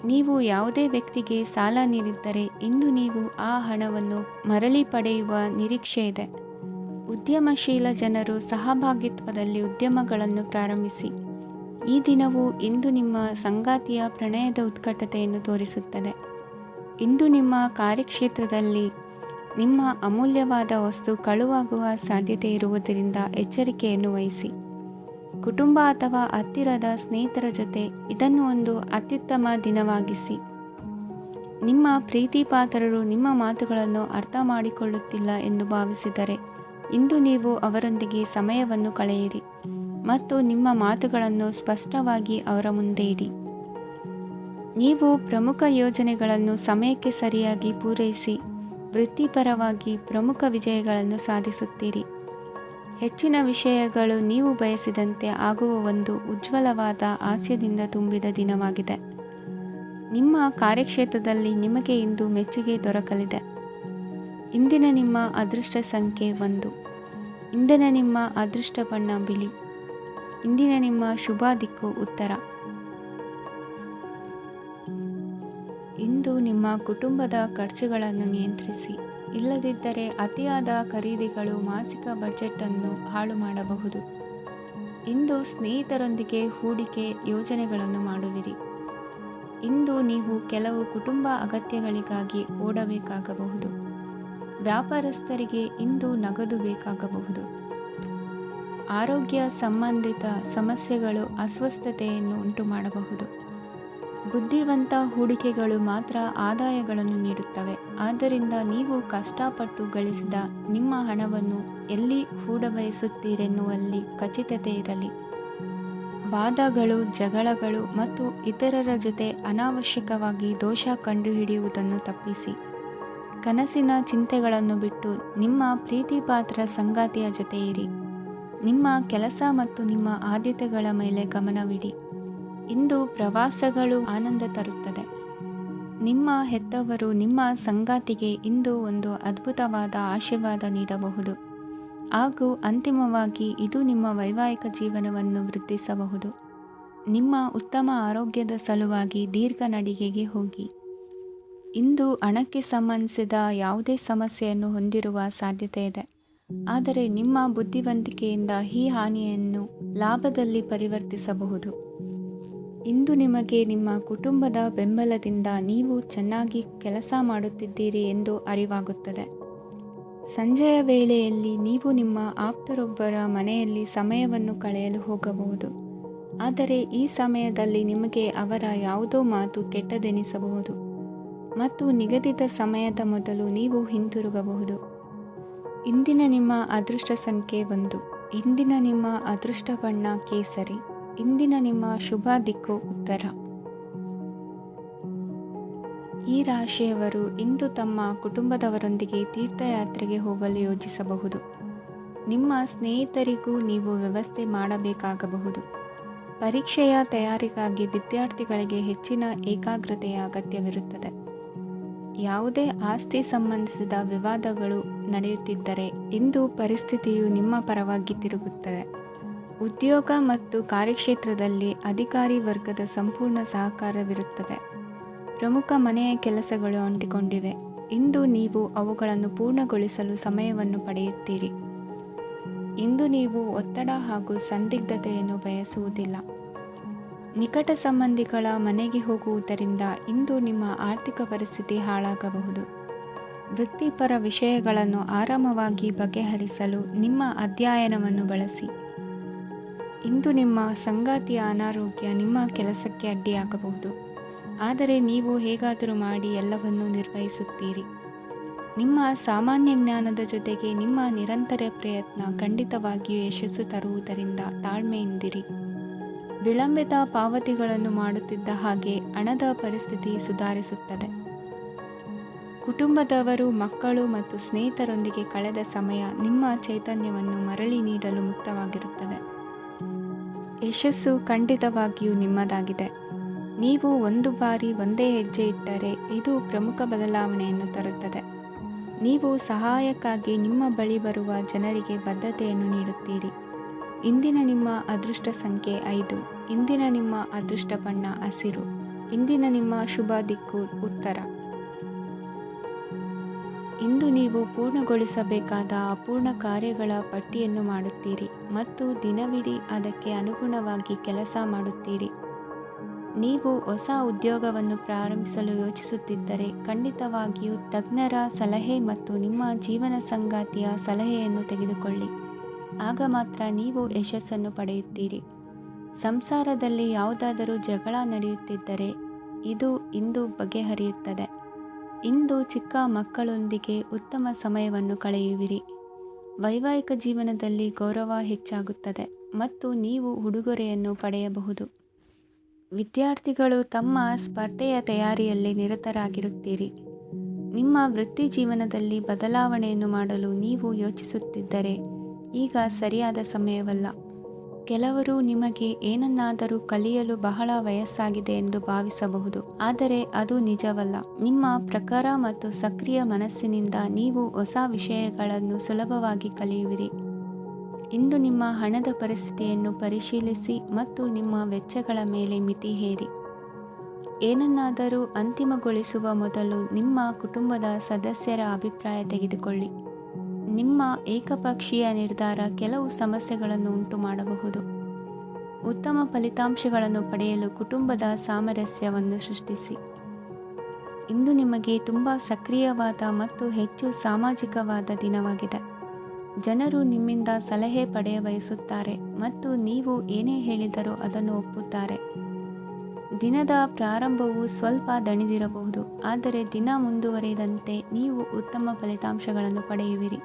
ನೀವು ಯಾವುದೇ ವ್ಯಕ್ತಿಗೆ ಸಾಲ ನೀಡಿದ್ದರೆ ಇಂದು ನೀವು ಆ ಹಣವನ್ನು ಮರಳಿ ಪಡೆಯುವ ನಿರೀಕ್ಷೆ ಇದೆ. ಉದ್ಯಮಶೀಲ ಜನರು ಸಹಭಾಗಿತ್ವದಲ್ಲಿ ಉದ್ಯಮಗಳನ್ನು ಪ್ರಾರಂಭಿಸಿ. ಈ ದಿನವು ಇಂದು ನಿಮ್ಮ ಸಂಗಾತಿಯ ಪ್ರಣಯದ ಉತ್ಕಟತೆಯನ್ನು ತೋರಿಸುತ್ತದೆ. ಇಂದು ನಿಮ್ಮ ಕಾರ್ಯಕ್ಷೇತ್ರದಲ್ಲಿ ನಿಮ್ಮ ಅಮೂಲ್ಯವಾದ ವಸ್ತು ಕಳುವಾಗುವ ಸಾಧ್ಯತೆ ಇರುವುದರಿಂದ ಎಚ್ಚರಿಕೆಯನ್ನು ವಹಿಸಿ. ಕುಟುಂಬ ಅಥವಾ ಹತ್ತಿರದ ಸ್ನೇಹಿತರ ಜೊತೆ ಇದನ್ನು ಒಂದು ಅತ್ಯುತ್ತಮ ದಿನವಾಗಿಸಿ. ನಿಮ್ಮ ಪ್ರೀತಿಪಾತ್ರರು ನಿಮ್ಮ ಮಾತುಗಳನ್ನು ಅರ್ಥ ಮಾಡಿಕೊಳ್ಳುತ್ತಿಲ್ಲ ಎಂದು ಭಾವಿಸಿದರೆ ಇಂದು ನೀವು ಅವರೊಂದಿಗೆ ಸಮಯವನ್ನು ಕಳೆಯಿರಿ ಮತ್ತು ನಿಮ್ಮ ಮಾತುಗಳನ್ನು ಸ್ಪಷ್ಟವಾಗಿ ಅವರ ಮುಂದೆ ಇಡಿ. ನೀವು ಪ್ರಮುಖ ಯೋಜನೆಗಳನ್ನು ಸಮಯಕ್ಕೆ ಸರಿಯಾಗಿ ಪೂರೈಸಿ ವೃತ್ತಿಪರವಾಗಿ ಪ್ರಮುಖ ವಿಜಯಗಳನ್ನು ಸಾಧಿಸುತ್ತೀರಿ. ಹೆಚ್ಚಿನ ವಿಷಯಗಳು ನೀವು ಬಯಸಿದಂತೆ ಆಗುವ ಒಂದು ಉಜ್ವಲವಾದ ಹಾಸ್ಯದಿಂದ ತುಂಬಿದ ದಿನವಾಗಿದೆ. ನಿಮ್ಮ ಕಾರ್ಯಕ್ಷೇತ್ರದಲ್ಲಿ ನಿಮಗೆ ಇಂದು ಮೆಚ್ಚುಗೆ ದೊರಕಲಿದೆ. ಇಂದಿನ ನಿಮ್ಮ ಅದೃಷ್ಟ ಸಂಖ್ಯೆ 1. ಇಂದಿನ ನಿಮ್ಮ ಅದೃಷ್ಟ ಬಣ್ಣ ಬಿಳಿ. ಇಂದಿನ ನಿಮ್ಮ ಶುಭ ದಿಕ್ಕು ಉತ್ತರ. ಇಂದು ನಿಮ್ಮ ಕುಟುಂಬದ ಖರ್ಚುಗಳನ್ನು ನಿಯಂತ್ರಿಸಿ, ಇಲ್ಲದಿದ್ದರೆ ಅತಿಯಾದ ಖರೀದಿಗಳು ಮಾಸಿಕ ಬಜೆಟನ್ನು ಹಾಳು ಮಾಡಬಹುದು. ಇಂದು ಸ್ನೇಹಿತರೊಂದಿಗೆ ಹೂಡಿಕೆ ಯೋಜನೆಗಳನ್ನು ಮಾಡುವಿರಿ. ಇಂದು ನೀವು ಕೆಲವು ಕುಟುಂಬ ಅಗತ್ಯಗಳಿಗಾಗಿ ಓಡಬೇಕಾಗಬಹುದು. ವ್ಯಾಪಾರಸ್ಥರಿಗೆ ಇಂದು ನಗದು ಬೇಕಾಗಬಹುದು. ಆರೋಗ್ಯ ಸಂಬಂಧಿತ ಸಮಸ್ಯೆಗಳು ಅಸ್ವಸ್ಥತೆಯನ್ನು ಉಂಟುಮಾಡಬಹುದು. ಬುದ್ಧಿವಂತ ಹೂಡಿಕೆಗಳು ಮಾತ್ರ ಆದಾಯಗಳನ್ನು ನೀಡುತ್ತವೆ. ಆದ್ದರಿಂದ ನೀವು ಕಷ್ಟಪಟ್ಟು ಗಳಿಸಿದ ನಿಮ್ಮ ಹಣವನ್ನು ಎಲ್ಲಿ ಹೂಡಬಯಸುತ್ತೀರೆನ್ನುವಲ್ಲಿ ಖಚಿತತೆ ಇರಲಿ. ವಾದಗಳು, ಜಗಳಗಳು ಮತ್ತು ಇತರರ ಜೊತೆ ಅನಾವಶ್ಯಕವಾಗಿ ದೋಷ ಕಂಡುಹಿಡಿಯುವುದನ್ನು ತಪ್ಪಿಸಿ. ಕನಸಿನ ಚಿಂತೆಗಳನ್ನು ಬಿಟ್ಟು ನಿಮ್ಮ ಪ್ರೀತಿಪಾತ್ರ ಸಂಗಾತಿಯ ಜೊತೆ ಇರಿ. ನಿಮ್ಮ ಕೆಲಸ ಮತ್ತು ನಿಮ್ಮ ಆದ್ಯತೆಗಳ ಮೇಲೆ ಗಮನವಿಡಿ. ಇಂದು ಪ್ರವಾಸಗಳು ಆನಂದ ತರುತ್ತದೆ. ನಿಮ್ಮ ಹೆತ್ತವರು ನಿಮ್ಮ ಸಂಗಾತಿಗೆ ಇಂದು ಒಂದು ಅದ್ಭುತವಾದ ಆಶೀರ್ವಾದ ನೀಡಬಹುದು ಹಾಗೂ ಅಂತಿಮವಾಗಿ ಇದು ನಿಮ್ಮ ವೈವಾಹಿಕ ಜೀವನವನ್ನು ವೃದ್ಧಿಸಬಹುದು. ನಿಮ್ಮ ಉತ್ತಮ ಆರೋಗ್ಯದ ಸಲುವಾಗಿ ದೀರ್ಘ ನಡಿಗೆಗೆ ಹೋಗಿ. ಇಂದು ಹಣಕ್ಕೆ ಸಂಬಂಧಿಸಿದ ಯಾವುದೇ ಸಮಸ್ಯೆಯನ್ನು ಹೊಂದಿರುವ ಸಾಧ್ಯತೆ ಇದೆ. ಆದರೆ ನಿಮ್ಮ ಬುದ್ಧಿವಂತಿಕೆಯಿಂದ ಈ ಹಾನಿಯನ್ನು ಲಾಭದಲ್ಲಿ ಪರಿವರ್ತಿಸಬಹುದು. ಇಂದು ನಿಮಗೆ ನಿಮ್ಮ ಕುಟುಂಬದ ಬೆಂಬಲದಿಂದ ನೀವು ಚೆನ್ನಾಗಿ ಕೆಲಸ ಮಾಡುತ್ತಿದ್ದೀರಿ ಎಂದು ಅರಿವಾಗುತ್ತದೆ. ಸಂಜೆಯ ವೇಳೆಯಲ್ಲಿ ನೀವು ನಿಮ್ಮ ಆಪ್ತರೊಬ್ಬರ ಮನೆಯಲ್ಲಿ ಸಮಯವನ್ನು ಕಳೆಯಲು ಹೋಗಬಹುದು. ಆದರೆ ಈ ಸಮಯದಲ್ಲಿ ನಿಮಗೆ ಅವರ ಯಾವುದೋ ಮಾತು ಕೆಟ್ಟದೆನಿಸಬಹುದು ಮತ್ತು ನಿಗದಿತ ಸಮಯದ ಮೊದಲು ನೀವು ಹಿಂತಿರುಗಬಹುದು. ಇಂದಿನ ನಿಮ್ಮ ಅದೃಷ್ಟ ಸಂಖ್ಯೆ 1. ಇಂದಿನ ನಿಮ್ಮ ಅದೃಷ್ಟ ಬಣ್ಣ ಕೇಸರಿ. ಇಂದಿನ ನಿಮ್ಮ ಶುಭ ದಿಕ್ಕು ಉತ್ತರ. ಈ ರಾಶಿಯವರು ಇಂದು ತಮ್ಮ ಕುಟುಂಬದವರೊಂದಿಗೆ ತೀರ್ಥಯಾತ್ರೆಗೆ ಹೋಗಲು ಯೋಜಿಸಬಹುದು. ನಿಮ್ಮ ಸ್ನೇಹಿತರಿಗೂ ನೀವು ವ್ಯವಸ್ಥೆ ಮಾಡಬೇಕಾಗಬಹುದು. ಪರೀಕ್ಷೆಯ ತಯಾರಿಗಾಗಿ ವಿದ್ಯಾರ್ಥಿಗಳಿಗೆ ಹೆಚ್ಚಿನ ಏಕಾಗ್ರತೆಯ ಅಗತ್ಯವಿರುತ್ತದೆ. ಯಾವುದೇ ಆಸ್ತಿ ಸಂಬಂಧಿಸಿದ ವಿವಾದಗಳು ನಡೆಯುತ್ತಿದ್ದರೆ ಇಂದು ಪರಿಸ್ಥಿತಿಯು ನಿಮ್ಮ ಪರವಾಗಿ ತಿರುಗುತ್ತದೆ. ಉದ್ಯೋಗ ಮತ್ತು ಕಾರ್ಯಕ್ಷೇತ್ರದಲ್ಲಿ ಅಧಿಕಾರಿ ವರ್ಗದ ಸಂಪೂರ್ಣ ಸಹಕಾರವಿರುತ್ತದೆ. ಪ್ರಮುಖ ಮನೆಯ ಕೆಲಸಗಳು ಅಂಟಿಕೊಂಡಿವೆ. ಇಂದು ನೀವು ಅವುಗಳನ್ನು ಪೂರ್ಣಗೊಳಿಸಲು ಸಮಯವನ್ನು ಪಡೆಯುತ್ತೀರಿ. ಇಂದು ನೀವು ಒತ್ತಡ ಹಾಗೂ ಸಂದಿಗ್ಧತೆಯನ್ನು ಬಯಸುವುದಿಲ್ಲ. ನಿಕಟ ಸಂಬಂಧಿಗಳ ಮನೆಗೆ ಹೋಗುವುದರಿಂದ ಇಂದು ನಿಮ್ಮ ಆರ್ಥಿಕ ಪರಿಸ್ಥಿತಿ ಹಾಳಾಗಬಹುದು. ವೃತ್ತಿಪರ ವಿಷಯಗಳನ್ನು ಆರಾಮವಾಗಿ ಬಗೆಹರಿಸಲು ನಿಮ್ಮ ಅಧ್ಯಯನವನ್ನು ಬಳಸಿ. ಇಂದು ನಿಮ್ಮ ಸಂಗಾತಿಯ ಅನಾರೋಗ್ಯ ನಿಮ್ಮ ಕೆಲಸಕ್ಕೆ ಅಡ್ಡಿಯಾಗಬಹುದು. ಆದರೆ ನೀವು ಹೇಗಾದರೂ ಮಾಡಿ ಎಲ್ಲವನ್ನೂ ನಿರ್ವಹಿಸುತ್ತೀರಿ. ನಿಮ್ಮ ಸಾಮಾನ್ಯ ಜ್ಞಾನದ ಜೊತೆಗೆ ನಿಮ್ಮ ನಿರಂತರ ಪ್ರಯತ್ನ ಖಂಡಿತವಾಗಿಯೂ ಯಶಸ್ಸು ತರುವುದರಿಂದ ತಾಳ್ಮೆಯಿಂದಿರಿ. ವಿಳಂಬಿತ ಪಾವತಿಗಳನ್ನು ಮಾಡುತ್ತಿದ್ದ ಹಾಗೆ ಹಣದ ಪರಿಸ್ಥಿತಿ ಸುಧಾರಿಸುತ್ತದೆ. ಕುಟುಂಬದವರು, ಮಕ್ಕಳು ಮತ್ತು ಸ್ನೇಹಿತರೊಂದಿಗೆ ಕಳೆದ ಸಮಯ ನಿಮ್ಮ ಚೈತನ್ಯವನ್ನು ಮರಳಿ ನೀಡಲು ಮುಕ್ತವಾಗಿರುತ್ತದೆ. ಯಶಸ್ಸು ಖಂಡಿತವಾಗಿಯೂ ನಿಮ್ಮದಾಗಿದೆ. ನೀವು ಒಂದು ಬಾರಿ ಒಂದೇ ಹೆಜ್ಜೆ ಇಟ್ಟರೆ ಇದು ಪ್ರಮುಖ ಬದಲಾವಣೆಯನ್ನು ತರುತ್ತದೆ. ನೀವು ಸಹಾಯಕ್ಕಾಗಿ ನಿಮ್ಮ ಬಳಿ ಬರುವ ಜನರಿಗೆ ಬದ್ಧತೆಯನ್ನು ನೀಡುತ್ತೀರಿ. ಇಂದಿನ ನಿಮ್ಮ ಅದೃಷ್ಟ ಸಂಖ್ಯೆ 5. ಇಂದಿನ ನಿಮ್ಮ ಅದೃಷ್ಟ ಬಣ್ಣ ಹಸಿರು. ಇಂದಿನ ನಿಮ್ಮ ಶುಭ ದಿಕ್ಕು ಉತ್ತರ. ಇಂದಿನ ಇಂದು ನೀವು ಪೂರ್ಣಗೊಳಿಸಬೇಕಾದ ಅಪೂರ್ಣ ಕಾರ್ಯಗಳ ಪಟ್ಟಿಯನ್ನು ಮಾಡುತ್ತೀರಿ ಮತ್ತು ದಿನವಿಡೀ ಅದಕ್ಕೆ ಅನುಗುಣವಾಗಿ ಕೆಲಸ ಮಾಡುತ್ತೀರಿ. ನೀವು ಹೊಸ ಉದ್ಯೋಗವನ್ನು ಪ್ರಾರಂಭಿಸಲು ಯೋಚಿಸುತ್ತಿದ್ದರೆ ಖಂಡಿತವಾಗಿಯೂ ತಜ್ಞರ ಸಲಹೆ ಮತ್ತು ನಿಮ್ಮ ಜೀವನ ಸಂಗಾತಿಯ ಸಲಹೆಯನ್ನು ತೆಗೆದುಕೊಳ್ಳಿ. ಆಗ ಮಾತ್ರ ನೀವು ಯಶಸ್ಸನ್ನು ಪಡೆಯುತ್ತೀರಿ. ಸಂಸಾರದಲ್ಲಿ ಯಾವುದಾದರೂ ಜಗಳ ನಡೆಯುತ್ತಿದ್ದರೆ ಇದು ಇಂದು ಬಗೆಹರಿಯುತ್ತದೆ. ಇಂದು ಚಿಕ್ಕ ಮಕ್ಕಳೊಂದಿಗೆ ಉತ್ತಮ ಸಮಯವನ್ನು ಕಳೆಯುವಿರಿ. ವೈವಾಹಿಕ ಜೀವನದಲ್ಲಿ ಗೌರವ ಹೆಚ್ಚಾಗುತ್ತದೆ ಮತ್ತು ನೀವು ಉಡುಗೊರೆಯನ್ನು ಪಡೆಯಬಹುದು. ವಿದ್ಯಾರ್ಥಿಗಳು ತಮ್ಮ ಸ್ಪರ್ಧೆಯ ತಯಾರಿಯಲ್ಲಿ ನಿರತರಾಗಿರುತ್ತೀರಿ. ನಿಮ್ಮ ವೃತ್ತಿ ಜೀವನದಲ್ಲಿ ಬದಲಾವಣೆಯನ್ನು ಮಾಡಲು ನೀವು ಯೋಚಿಸುತ್ತಿದ್ದರೆ ಈಗ ಸರಿಯಾದ ಸಮಯವಲ್ಲ. ಕೆಲವರು ನಿಮಗೆ ಏನನ್ನಾದರೂ ಕಲಿಯಲು ಬಹಳ ವಯಸ್ಸಾಗಿದೆ ಎಂದು ಭಾವಿಸಬಹುದು, ಆದರೆ ಅದು ನಿಜವಲ್ಲ. ನಿಮ್ಮ ಪ್ರಖರ ಮತ್ತು ಸಕ್ರಿಯ ಮನಸ್ಸಿನಿಂದ ನೀವು ಹೊಸ ವಿಷಯಗಳನ್ನು ಸುಲಭವಾಗಿ ಕಲಿಯುವಿರಿ. ಇಂದು ನಿಮ್ಮ ಹಣದ ಪರಿಸ್ಥಿತಿಯನ್ನು ಪರಿಶೀಲಿಸಿ ಮತ್ತು ನಿಮ್ಮ ವೆಚ್ಚಗಳ ಮೇಲೆ ಮಿತಿ ಹೇರಿ. ಏನನ್ನಾದರೂ ಅಂತಿಮಗೊಳಿಸುವ ಮೊದಲು ನಿಮ್ಮ ಕುಟುಂಬದ ಸದಸ್ಯರ ಅಭಿಪ್ರಾಯ ತೆಗೆದುಕೊಳ್ಳಿ. ನಿಮ್ಮ ಏಕಪಕ್ಷೀಯ ನಿರ್ಧಾರ ಕೆಲವು ಸಮಸ್ಯೆಗಳನ್ನು ಉಂಟು ಮಾಡಬಹುದು. ಉತ್ತಮ ಫಲಿತಾಂಶಗಳನ್ನು ಪಡೆಯಲು ಕುಟುಂಬದ ಸಾಮರಸ್ಯವನ್ನು ಸೃಷ್ಟಿಸಿ. ಇಂದು ನಿಮಗೆ ತುಂಬ ಸಕ್ರಿಯವಾದ ಮತ್ತು ಹೆಚ್ಚು ಸಾಮಾಜಿಕವಾದ ದಿನವಾಗಿದೆ. ಜನರು ನಿಮ್ಮಿಂದ ಸಲಹೆ ಪಡೆಯ ಬಯಸುತ್ತಾರೆ ಮತ್ತು ನೀವು ಏನೇ ಹೇಳಿದರೂ ಅದನ್ನು ಒಪ್ಪುತ್ತಾರೆ. ದಿನದ ಪ್ರಾರಂಭವು ಸ್ವಲ್ಪ ದಣಿದಿರಬಹುದು, ಆದರೆ ದಿನ ಮುಂದುವರಿದಂತೆ ನೀವು ಉತ್ತಮ ಫಲಿತಾಂಶಗಳನ್ನು ಪಡೆಯುವಿರಿ.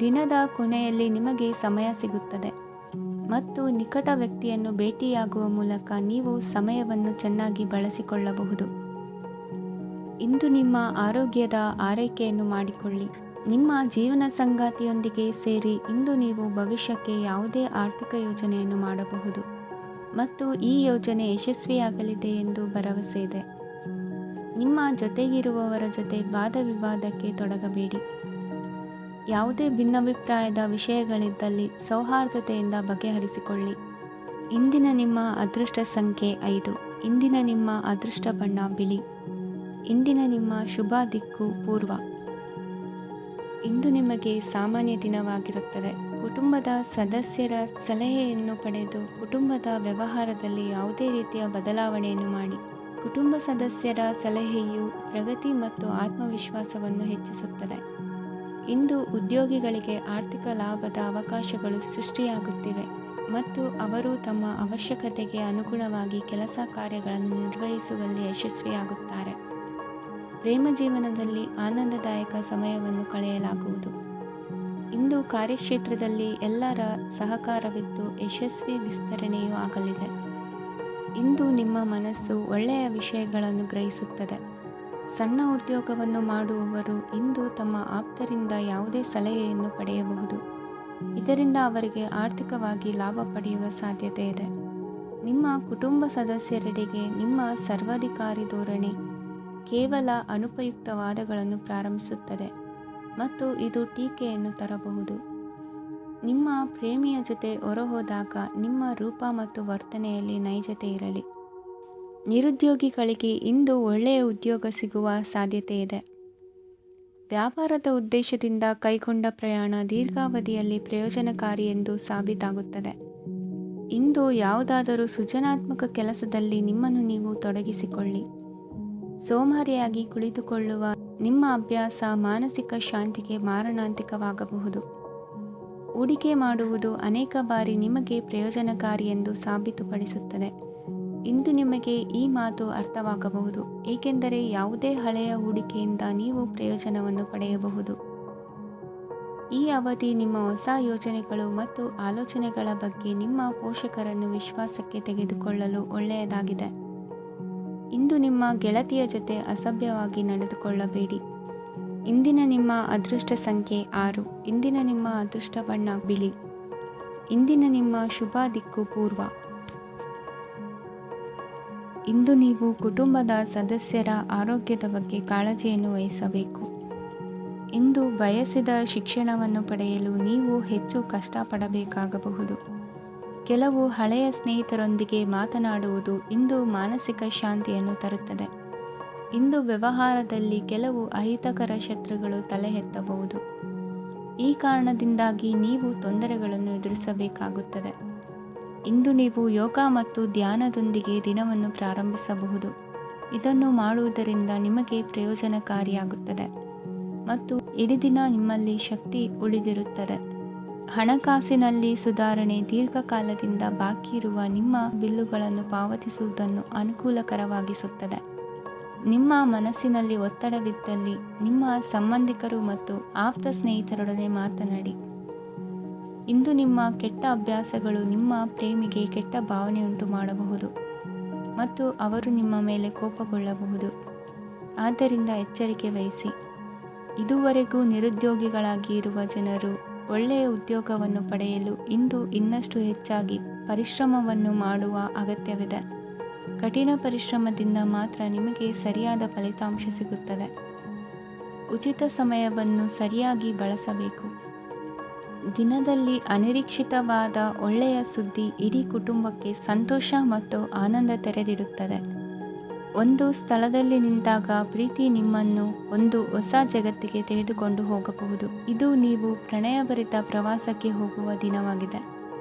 ದಿನದ ಕೊನೆಯಲ್ಲಿ ನಿಮಗೆ ಸಮಯ ಸಿಗುತ್ತದೆ ಮತ್ತು ನಿಕಟ ವ್ಯಕ್ತಿಯನ್ನು ಭೇಟಿಯಾಗುವ ಮೂಲಕ ನೀವು ಸಮಯವನ್ನು ಚೆನ್ನಾಗಿ ಬಳಸಿಕೊಳ್ಳಬಹುದು. ಇಂದು ನಿಮ್ಮ ಆರೋಗ್ಯದ ಆರೈಕೆಯನ್ನು ಮಾಡಿಕೊಳ್ಳಿ. ನಿಮ್ಮ ಜೀವನ ಸಂಗಾತಿಯೊಂದಿಗೆ ಸೇರಿ ಇಂದು ನೀವು ಭವಿಷ್ಯಕ್ಕೆ ಯಾವುದೇ ಆರ್ಥಿಕ ಯೋಜನೆಯನ್ನು ಮಾಡಬಹುದು ಮತ್ತು ಈ ಯೋಜನೆ ಯಶಸ್ವಿಯಾಗಲಿದೆ ಎಂದು ಭರವಸೆ ಇದೆ. ನಿಮ್ಮ ಜೊತೆಗಿರುವವರ ಜೊತೆ ವಾದ ವಿವಾದಕ್ಕೆ ತೊಡಗಬೇಡಿ. ಯಾವುದೇ ಭಿನ್ನಾಭಿಪ್ರಾಯದ ವಿಷಯಗಳಿದ್ದಲ್ಲಿ ಸೌಹಾರ್ದತೆಯಿಂದ ಬಗೆಹರಿಸಿಕೊಳ್ಳಿ. ಇಂದಿನ ನಿಮ್ಮ ಅದೃಷ್ಟ ಸಂಖ್ಯೆ 5. ಇಂದಿನ ನಿಮ್ಮ ಅದೃಷ್ಟ ಬಣ್ಣ ಬಿಳಿ. ಇಂದಿನ ನಿಮ್ಮ ಶುಭ ದಿಕ್ಕು ಪೂರ್ವ. ಇಂದು ನಿಮಗೆ ಸಾಮಾನ್ಯ ದಿನವಾಗಿರುತ್ತದೆ. ಕುಟುಂಬದ ಸದಸ್ಯರ ಸಲಹೆಯನ್ನು ಪಡೆದು ಕುಟುಂಬದ ವ್ಯವಹಾರದಲ್ಲಿ ಯಾವುದೇ ರೀತಿಯ ಬದಲಾವಣೆಯನ್ನು ಮಾಡಿ. ಕುಟುಂಬ ಸದಸ್ಯರ ಸಲಹೆಯು ಪ್ರಗತಿ ಮತ್ತು ಆತ್ಮವಿಶ್ವಾಸವನ್ನು ಹೆಚ್ಚಿಸುತ್ತದೆ. ಇಂದು ಉದ್ಯೋಗಿಗಳಿಗೆ ಆರ್ಥಿಕ ಲಾಭದ ಅವಕಾಶಗಳು ಸೃಷ್ಟಿಯಾಗುತ್ತಿವೆ ಮತ್ತು ಅವರು ತಮ್ಮ ಅವಶ್ಯಕತೆಗೆ ಅನುಗುಣವಾಗಿ ಕೆಲಸ ಕಾರ್ಯಗಳನ್ನು ನಿರ್ವಹಿಸುವಲ್ಲಿ ಯಶಸ್ವಿಯಾಗುತ್ತಾರೆ. ಪ್ರೇಮ ಜೀವನದಲ್ಲಿ ಆನಂದದಾಯಕ ಸಮಯವನ್ನು ಕಳೆಯಲಾಗುವುದು. ಇಂದು ಕಾರ್ಯಕ್ಷೇತ್ರದಲ್ಲಿ ಎಲ್ಲರ ಸಹಕಾರವಿದ್ದು ಯಶಸ್ವಿ ವಿಸ್ತರಣೆಯೂ ಆಗಲಿದೆ. ಇಂದು ನಿಮ್ಮ ಮನಸ್ಸು ಒಳ್ಳೆಯ ವಿಷಯಗಳನ್ನು ಗ್ರಹಿಸುತ್ತದೆ. ಸಣ್ಣ ಉದ್ಯೋಗವನ್ನು ಮಾಡುವವರು ಇಂದು ತಮ್ಮ ಆಪ್ತರಿಂದ ಯಾವುದೇ ಸಲಹೆಯನ್ನು ಪಡೆಯಬಹುದು. ಇದರಿಂದ ಅವರಿಗೆ ಆರ್ಥಿಕವಾಗಿ ಲಾಭ ಪಡೆಯುವ ಸಾಧ್ಯತೆ ಇದೆ. ನಿಮ್ಮ ಕುಟುಂಬ ಸದಸ್ಯರೆಡೆಗೆ ನಿಮ್ಮ ಸರ್ವಾಧಿಕಾರಿ ಧೋರಣೆ ಕೇವಲ ಅನುಪಯುಕ್ತ ವಾದಗಳನ್ನು ಪ್ರಾರಂಭಿಸುತ್ತದೆ ಮತ್ತು ಇದು ಟೀಕೆಯನ್ನು ತರಬಹುದು. ನಿಮ್ಮ ಪ್ರೇಮಿಯ ಜೊತೆ ಹೊರಹೋದಾಗ ನಿಮ್ಮ ರೂಪ ಮತ್ತು ವರ್ತನೆಯಲ್ಲಿ ನೈಜತೆ ಇರಲಿ. ನಿರುದ್ಯೋಗಿಗಳಿಗೆ ಇಂದು ಒಳ್ಳೆಯ ಉದ್ಯೋಗ ಸಿಗುವ ಸಾಧ್ಯತೆ ಇದೆ. ವ್ಯಾಪಾರದ ಉದ್ದೇಶದಿಂದ ಕೈಗೊಂಡ ಪ್ರಯಾಣ ದೀರ್ಘಾವಧಿಯಲ್ಲಿ ಪ್ರಯೋಜನಕಾರಿ ಎಂದು ಸಾಬೀತಾಗುತ್ತದೆ. ಇಂದು ಯಾವುದಾದರೂ ಸೃಜನಾತ್ಮಕ ಕೆಲಸದಲ್ಲಿ ನಿಮ್ಮನ್ನು ನೀವು ತೊಡಗಿಸಿಕೊಳ್ಳಿ. ಸೋಮಾರಿಯಾಗಿ ಕುಳಿತುಕೊಳ್ಳುವ ನಿಮ್ಮ ಅಭ್ಯಾಸ ಮಾನಸಿಕ ಶಾಂತಿಗೆ ಮಾರಣಾಂತಿಕವಾಗಬಹುದು. ಹೂಡಿಕೆ ಮಾಡುವುದು ಅನೇಕ ಬಾರಿ ನಿಮಗೆ ಪ್ರಯೋಜನಕಾರಿ ಎಂದು ಸಾಬೀತುಪಡಿಸುತ್ತದೆ. ಇಂದು ನಿಮಗೆ ಈ ಮಾತು ಅರ್ಥವಾಗಬಹುದು, ಏಕೆಂದರೆ ಯಾವುದೇ ಹಳೆಯ ಹೂಡಿಕೆಯಿಂದ ನೀವು ಪ್ರಯೋಜನವನ್ನು ಪಡೆಯಬಹುದು. ಈ ಅವಧಿ ನಿಮ್ಮ ಹೊಸ ಯೋಜನೆಗಳು ಮತ್ತು ಆಲೋಚನೆಗಳ ಬಗ್ಗೆ ನಿಮ್ಮ ಪೋಷಕರನ್ನು ವಿಶ್ವಾಸಕ್ಕೆ ತೆಗೆದುಕೊಳ್ಳಲು ಒಳ್ಳೆಯದಾಗಿದೆ. ಇಂದು ನಿಮ್ಮ ಗೆಳತಿಯ ಜೊತೆ ಅಸಭ್ಯವಾಗಿ ನಡೆದುಕೊಳ್ಳಬೇಡಿ. ಇಂದಿನ ನಿಮ್ಮ ಅದೃಷ್ಟ ಸಂಖ್ಯೆ 6. ಇಂದಿನ ನಿಮ್ಮ ಅದೃಷ್ಟ ಬಣ್ಣ ಬಿಳಿ. ಇಂದಿನ ನಿಮ್ಮ ಶುಭ ದಿಕ್ಕು ಪೂರ್ವ. ಇಂದು ನೀವು ಕುಟುಂಬದ ಸದಸ್ಯರ ಆರೋಗ್ಯದ ಬಗ್ಗೆ ಕಾಳಜಿಯನ್ನು ವಹಿಸಬೇಕು. ಇಂದು ಬಯಸಿದ ಶಿಕ್ಷಣವನ್ನು ಪಡೆಯಲು ನೀವು ಹೆಚ್ಚು ಕಷ್ಟಪಡಬೇಕಾಗಬಹುದು. ಕೆಲವು ಹಳೆಯ ಸ್ನೇಹಿತರೊಂದಿಗೆ ಮಾತನಾಡುವುದು ಇಂದು ಮಾನಸಿಕ ಶಾಂತಿಯನ್ನು ತರುತ್ತದೆ. ಇಂದು ವ್ಯವಹಾರದಲ್ಲಿ ಕೆಲವು ಅಹಿತಕರ ಶತ್ರುಗಳು ತಲೆ ಎತ್ತಬಹುದು. ಈ ಕಾರಣದಿಂದಾಗಿ ನೀವು ತೊಂದರೆಗಳನ್ನು ಎದುರಿಸಬೇಕಾಗುತ್ತದೆ. ಇಂದು ನೀವು ಯೋಗ ಮತ್ತು ಧ್ಯಾನದೊಂದಿಗೆ ದಿನವನ್ನು ಪ್ರಾರಂಭಿಸಬಹುದು. ಇದನ್ನು ಮಾಡುವುದರಿಂದ ನಿಮಗೆ ಪ್ರಯೋಜನಕಾರಿಯಾಗುತ್ತದೆ ಮತ್ತು ಇಡೀ ದಿನ ನಿಮ್ಮಲ್ಲಿ ಶಕ್ತಿ ಉಳಿದಿರುತ್ತದೆ. ಹಣಕಾಸಿನಲ್ಲಿ ಸುಧಾರಣೆ ದೀರ್ಘಕಾಲದಿಂದ ಬಾಕಿ ಇರುವ ನಿಮ್ಮ ಬಿಲ್ಲುಗಳನ್ನು ಪಾವತಿಸುವುದನ್ನು ಅನುಕೂಲಕರವಾಗಿಸುತ್ತದೆ. ನಿಮ್ಮ ಮನಸ್ಸಿನಲ್ಲಿ ಒತ್ತಡವಿದ್ದಲ್ಲಿ ನಿಮ್ಮ ಸಂಬಂಧಿಕರು ಮತ್ತು ಆಪ್ತ ಸ್ನೇಹಿತರೊಡನೆ ಮಾತನಾಡಿ. ಇಂದು ನಿಮ್ಮ ಕೆಟ್ಟ ಅಭ್ಯಾಸಗಳು ನಿಮ್ಮ ಪ್ರೇಮಿಗೆ ಕೆಟ್ಟ ಭಾವನೆಯುಂಟು ಮಾಡಬಹುದು ಮತ್ತು ಅವರು ನಿಮ್ಮ ಮೇಲೆ ಕೋಪಗೊಳ್ಳಬಹುದು. ಆದ್ದರಿಂದ ಎಚ್ಚರಿಕೆ ವಹಿಸಿ. ಇದುವರೆಗೂ ನಿರುದ್ಯೋಗಿಗಳಾಗಿ ಇರುವ ಜನರು ಒಳ್ಳೆಯ ಉದ್ಯೋಗವನ್ನು ಪಡೆಯಲು ಇಂದು ಇನ್ನಷ್ಟು ಹೆಚ್ಚಾಗಿ ಪರಿಶ್ರಮವನ್ನು ಮಾಡುವ ಅಗತ್ಯವಿದೆ. ಕಠಿಣ ಪರಿಶ್ರಮದಿಂದ ಮಾತ್ರ ನಿಮಗೆ ಸರಿಯಾದ ಫಲಿತಾಂಶ ಸಿಗುತ್ತದೆ. ಉಚಿತ ಸಮಯವನ್ನು ಸರಿಯಾಗಿ ಬಳಸಬೇಕು. ದಿನದಲ್ಲಿ ಅನಿರೀಕ್ಷಿತವಾದ ಒಳ್ಳೆಯ ಸುದ್ದಿ ಇಡೀ ಕುಟುಂಬಕ್ಕೆ ಸಂತೋಷ ಮತ್ತು ಆನಂದ ತೆರೆದಿಡುತ್ತದೆ. ಒಂದು ಸ್ಥಳದಲ್ಲಿ ನಿಂತಾಗ ಪ್ರೀತಿ ನಿಮ್ಮನ್ನು ಒಂದು ಹೊಸ ಜಗತ್ತಿಗೆ ತೆಗೆದುಕೊಂಡು ಹೋಗಬಹುದು. ಇದು ನೀವು ಪ್ರಣಯಭರಿತ ಪ್ರವಾಸಕ್ಕೆ ಹೋಗುವ ದಿನವಾಗಿದೆ.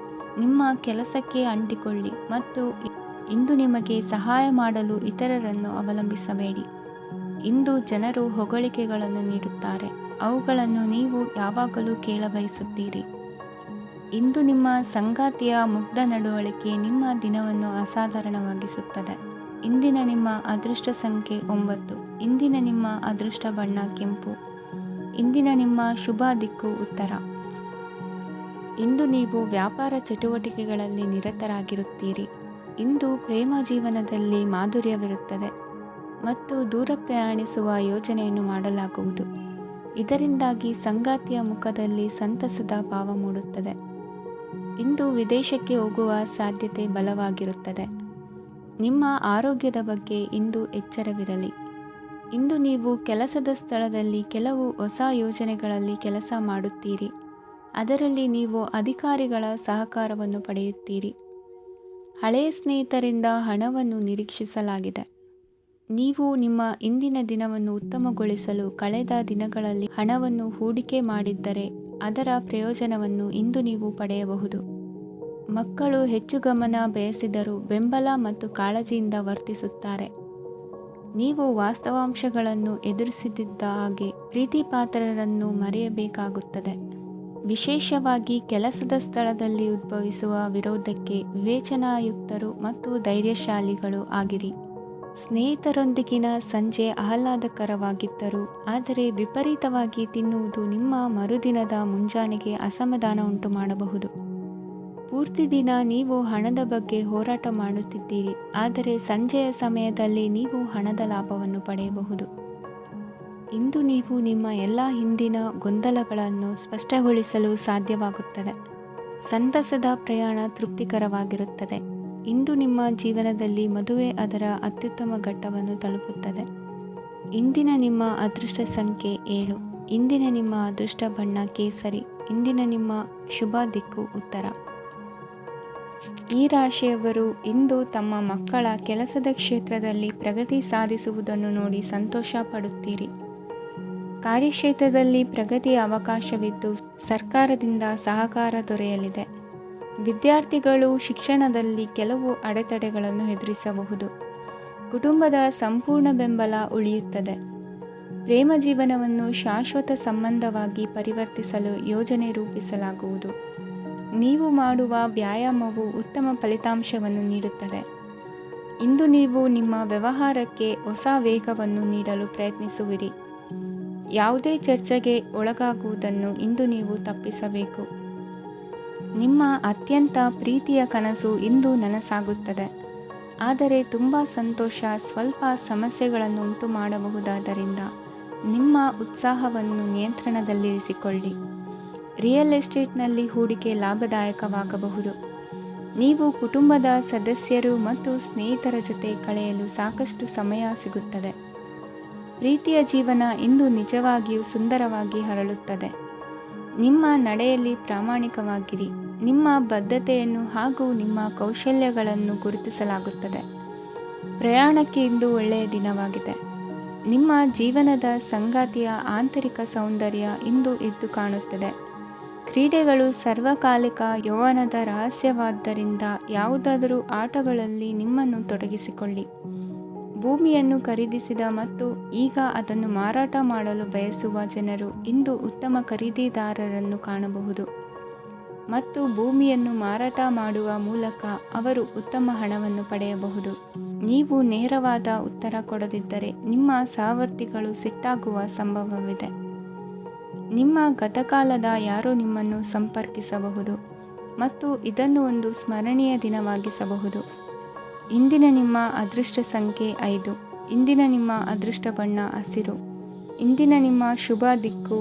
ನಿಮ್ಮ ಕೆಲಸಕ್ಕೆ ಅಂಟಿಕೊಳ್ಳಿ ಮತ್ತು ಇಂದು ನಿಮಗೆ ಸಹಾಯ ಮಾಡಲು ಇತರರನ್ನು ಅವಲಂಬಿಸಬೇಡಿ. ಇಂದು ಜನರು ಹೊಗಳಿಕೆಗಳನ್ನು ನೀಡುತ್ತಾರೆ, ಅವುಗಳನ್ನು ನೀವು ಯಾವಾಗಲೂ ಕೇಳಬಯಸುತ್ತೀರಿ. ಇಂದು ನಿಮ್ಮ ಸಂಗಾತಿಯ ಮುಗ್ಧ ನಡವಳಿಕೆ ನಿಮ್ಮ ದಿನವನ್ನು ಅಸಾಧಾರಣವಾಗಿಸುತ್ತದೆ. ಇಂದಿನ ನಿಮ್ಮ ಅದೃಷ್ಟ ಸಂಖ್ಯೆ 9. ಇಂದಿನ ನಿಮ್ಮ ಅದೃಷ್ಟ ಬಣ್ಣ ಕೆಂಪು. ಇಂದಿನ ನಿಮ್ಮ ಶುಭ ದಿಕ್ಕು ಉತ್ತರ. ಇಂದು ನೀವು ವ್ಯಾಪಾರ ಚಟುವಟಿಕೆಗಳಲ್ಲಿ ನಿರತರಾಗಿರುತ್ತೀರಿ. ಇಂದು ಪ್ರೇಮ ಜೀವನದಲ್ಲಿ ಮಾಧುರ್ಯವಿರುತ್ತದೆ ಮತ್ತು ದೂರ ಪ್ರಯಾಣಿಸುವ ಯೋಜನೆಯನ್ನು ಮಾಡಲಾಗುವುದು. ಇದರಿಂದಾಗಿ ಸಂಗಾತಿಯ ಮುಖದಲ್ಲಿ ಸಂತಸದ ಭಾವ ಮೂಡುತ್ತದೆ. ಇಂದು ವಿದೇಶಕ್ಕೆ ಹೋಗುವ ಸಾಧ್ಯತೆ ಬಲವಾಗಿರುತ್ತದೆ. ನಿಮ್ಮ ಆರೋಗ್ಯದ ಬಗ್ಗೆ ಇಂದು ಎಚ್ಚರವಿರಲಿ. ಇಂದು ನೀವು ಕೆಲಸದ ಸ್ಥಳದಲ್ಲಿ ಕೆಲವು ಹೊಸ ಯೋಜನೆಗಳಲ್ಲಿ ಕೆಲಸ ಮಾಡುತ್ತೀರಿ. ಅದರಲ್ಲಿ ನೀವು ಅಧಿಕಾರಿಗಳ ಸಹಕಾರವನ್ನು ಪಡೆಯುತ್ತೀರಿ. ಹಳೆಯ ಸ್ನೇಹಿತರಿಂದ ಹಣವನ್ನು ನಿರೀಕ್ಷಿಸಲಾಗಿದೆ. ನೀವು ನಿಮ್ಮ ಇಂದಿನ ದಿನವನ್ನು ಉತ್ತಮಗೊಳಿಸಲು ಕಳೆದ ದಿನಗಳಲ್ಲಿ ಹಣವನ್ನು ಹೂಡಿಕೆ ಮಾಡಿದ್ದರೆ ಅದರ ಪ್ರಯೋಜನವನ್ನು ಇಂದು ನೀವು ಪಡೆಯಬಹುದು. ಮಕ್ಕಳು ಹೆಚ್ಚು ಗಮನ ಬಯಸಿದರೂ ಬೆಂಬಲ ಮತ್ತು ಕಾಳಜಿಯಿಂದ ವರ್ತಿಸುತ್ತಾರೆ. ನೀವು ವಾಸ್ತವಾಂಶಗಳನ್ನು ಎದುರಿಸುತ್ತಿದ್ದ ಹಾಗೆ ಪ್ರೀತಿಪಾತ್ರರನ್ನು ಮರೆಯಬೇಕಾಗುತ್ತದೆ. ವಿಶೇಷವಾಗಿ ಕೆಲಸದ ಸ್ಥಳದಲ್ಲಿ ಉದ್ಭವಿಸುವ ವಿರೋಧಕ್ಕೆ ವಿವೇಚನಾಯುಕ್ತರು ಮತ್ತು ಧೈರ್ಯಶಾಲಿಗಳು ಆಗಿರಿ. ಸ್ನೇಹಿತರೊಂದಿಗಿನ ಸಂಜೆ ಆಹ್ಲಾದಕರವಾಗಿದ್ದರೂ ಆದರೆ ವಿಪರೀತವಾಗಿ ತಿನ್ನುವುದು ನಿಮ್ಮ ಮರುದಿನದ ಮುಂಜಾನೆಗೆ ಅಸಮಾಧಾನ ಉಂಟು ಮಾಡಬಹುದು. ಪೂರ್ತಿ ದಿನ ನೀವು ಹಣದ ಬಗ್ಗೆ ಹೋರಾಟ ಮಾಡುತ್ತಿದ್ದೀರಿ, ಆದರೆ ಸಂಜೆಯ ಸಮಯದಲ್ಲಿ ನೀವು ಹಣದ ಲಾಭವನ್ನು ಪಡೆಯಬಹುದು. ಇಂದು ನೀವು ನಿಮ್ಮ ಎಲ್ಲ ಹಿಂದಿನ ಗೊಂದಲಗಳನ್ನು ಸ್ಪಷ್ಟಗೊಳಿಸಲು ಸಾಧ್ಯವಾಗುತ್ತದೆ. ಸಂತಸದ ಪ್ರಯಾಣ ತೃಪ್ತಿಕರವಾಗಿರುತ್ತದೆ. ಇಂದು ನಿಮ್ಮ ಜೀವನದಲ್ಲಿ ಮದುವೆ ಅದರ ಅತ್ಯುತ್ತಮ ಘಟ್ಟವನ್ನು ತಲುಪುತ್ತದೆ. ಇಂದಿನ ನಿಮ್ಮ ಅದೃಷ್ಟ ಸಂಖ್ಯೆ 7. ಇಂದಿನ ನಿಮ್ಮ ಅದೃಷ್ಟ ಬಣ್ಣ ಕೇಸರಿ. ಇಂದಿನ ನಿಮ್ಮ ಶುಭ ದಿಕ್ಕು ಉತ್ತರ. ಈ ರಾಶಿಯವರು ಇಂದು ತಮ್ಮ ಮಕ್ಕಳ ಕೆಲಸದ ಕ್ಷೇತ್ರದಲ್ಲಿ ಪ್ರಗತಿ ಸಾಧಿಸುವುದನ್ನು ನೋಡಿ ಸಂತೋಷ ಪಡುತ್ತೀರಿ. ಕಾರ್ಯಕ್ಷೇತ್ರದಲ್ಲಿ ಪ್ರಗತಿಯ ಅವಕಾಶವಿದ್ದು ಸರ್ಕಾರದಿಂದ ಸಹಕಾರ ದೊರೆಯಲಿದೆ. ವಿದ್ಯಾರ್ಥಿಗಳು ಶಿಕ್ಷಣದಲ್ಲಿ ಕೆಲವು ಅಡೆತಡೆಗಳನ್ನು ಎದುರಿಸಬಹುದು. ಕುಟುಂಬದ ಸಂಪೂರ್ಣ ಬೆಂಬಲ ಉಳಿಯುತ್ತದೆ. ಪ್ರೇಮ ಜೀವನವನ್ನು ಶಾಶ್ವತ ಸಂಬಂಧವಾಗಿ ಪರಿವರ್ತಿಸಲು ಯೋಜನೆ ರೂಪಿಸಲಾಗುವುದು. ನೀವು ಮಾಡುವ ವ್ಯಾಯಾಮವು ಉತ್ತಮ ಫಲಿತಾಂಶವನ್ನು ನೀಡುತ್ತದೆ. ಇಂದು ನೀವು ನಿಮ್ಮ ವ್ಯವಹಾರಕ್ಕೆ ಹೊಸ ವೇಗವನ್ನು ನೀಡಲು ಪ್ರಯತ್ನಿಸುವಿರಿ. ಯಾವುದೇ ಚರ್ಚೆಗೆ ಒಳಗಾಗುವುದನ್ನು ಇಂದು ನೀವು ತಪ್ಪಿಸಬೇಕು. ನಿಮ್ಮ ಅತ್ಯಂತ ಪ್ರೀತಿಯ ಕನಸು ಇಂದು ನನಸಾಗುತ್ತದೆ. ಆದರೆ ತುಂಬ ಸಂತೋಷ ಸ್ವಲ್ಪ ಸಮಸ್ಯೆಗಳನ್ನು ಉಂಟು ಮಾಡಬಹುದಾದ್ದರಿಂದ ನಿಮ್ಮ ಉತ್ಸಾಹವನ್ನು ನಿಯಂತ್ರಣದಲ್ಲಿರಿಸಿಕೊಳ್ಳಿ. ರಿಯಲ್ ಎಸ್ಟೇಟ್ನಲ್ಲಿ ಹೂಡಿಕೆ ಲಾಭದಾಯಕವಾಗಬಹುದು. ನೀವು ಕುಟುಂಬದ ಸದಸ್ಯರು ಮತ್ತು ಸ್ನೇಹಿತರ ಜೊತೆ ಕಳೆಯಲು ಸಾಕಷ್ಟು ಸಮಯ ಸಿಗುತ್ತದೆ. ಪ್ರೀತಿಯ ಜೀವನ ಇಂದು ನಿಜವಾಗಿಯೂ ಸುಂದರವಾಗಿ ಹರಳುತ್ತದೆ. ನಿಮ್ಮ ನಡೆಯಲ್ಲಿ ಪ್ರಾಮಾಣಿಕವಾಗಿರಿ. ನಿಮ್ಮ ಬದ್ಧತೆಯನ್ನು ಹಾಗೂ ನಿಮ್ಮ ಕೌಶಲ್ಯಗಳನ್ನು ಗುರುತಿಸಲಾಗುತ್ತದೆ. ಪ್ರಯಾಣಕ್ಕೆ ಇಂದು ಒಳ್ಳೆಯ ದಿನವಾಗಿದೆ. ನಿಮ್ಮ ಜೀವನದ ಸಂಗಾತಿಯ ಆಂತರಿಕ ಸೌಂದರ್ಯ ಇಂದು ಎದ್ದು ಕಾಣುತ್ತದೆ. ಕ್ರೀಡೆಗಳು ಸರ್ವಕಾಲಿಕ ಯೌವನದ ರಹಸ್ಯವಾದ್ದರಿಂದ ಯಾವುದಾದರೂ ಆಟಗಳಲ್ಲಿ ನಿಮ್ಮನ್ನು ತೊಡಗಿಸಿಕೊಳ್ಳಿ. ಭೂಮಿಯನ್ನು ಖರೀದಿಸಿದ ಮತ್ತು ಈಗ ಅದನ್ನು ಮಾರಾಟ ಮಾಡಲು ಬಯಸುವ ಜನರು ಇಂದು ಉತ್ತಮ ಖರೀದಿದಾರರನ್ನು ಕಾಣಬಹುದು ಮತ್ತು ಭೂಮಿಯನ್ನು ಮಾರಾಟ ಮಾಡುವ ಮೂಲಕ ಅವರು ಉತ್ತಮ ಹಣವನ್ನು ಪಡೆಯಬಹುದು. ನೀವು ನೇರವಾದ ಉತ್ತರ ಕೊಡದಿದ್ದರೆ ನಿಮ್ಮ ಸಹವರ್ತಿಗಳು ಸಿಟ್ಟಾಗುವ ಸಂಭವವಿದೆ. ನಿಮ್ಮ ಗತಕಾಲದ ಯಾರೋ ನಿಮ್ಮನ್ನು ಸಂಪರ್ಕಿಸಬಹುದು ಮತ್ತು ಇದನ್ನು ಒಂದು ಸ್ಮರಣೀಯ ದಿನವಾಗಿಸಬಹುದು. ಇಂದಿನ ನಿಮ್ಮ ಅದೃಷ್ಟ ಸಂಖ್ಯೆ 5. ಇಂದಿನ ನಿಮ್ಮ ಅದೃಷ್ಟ ಬಣ್ಣ ಹಸಿರು. ಇಂದಿನ ನಿಮ್ಮ ಶುಭ ದಿಕ್ಕು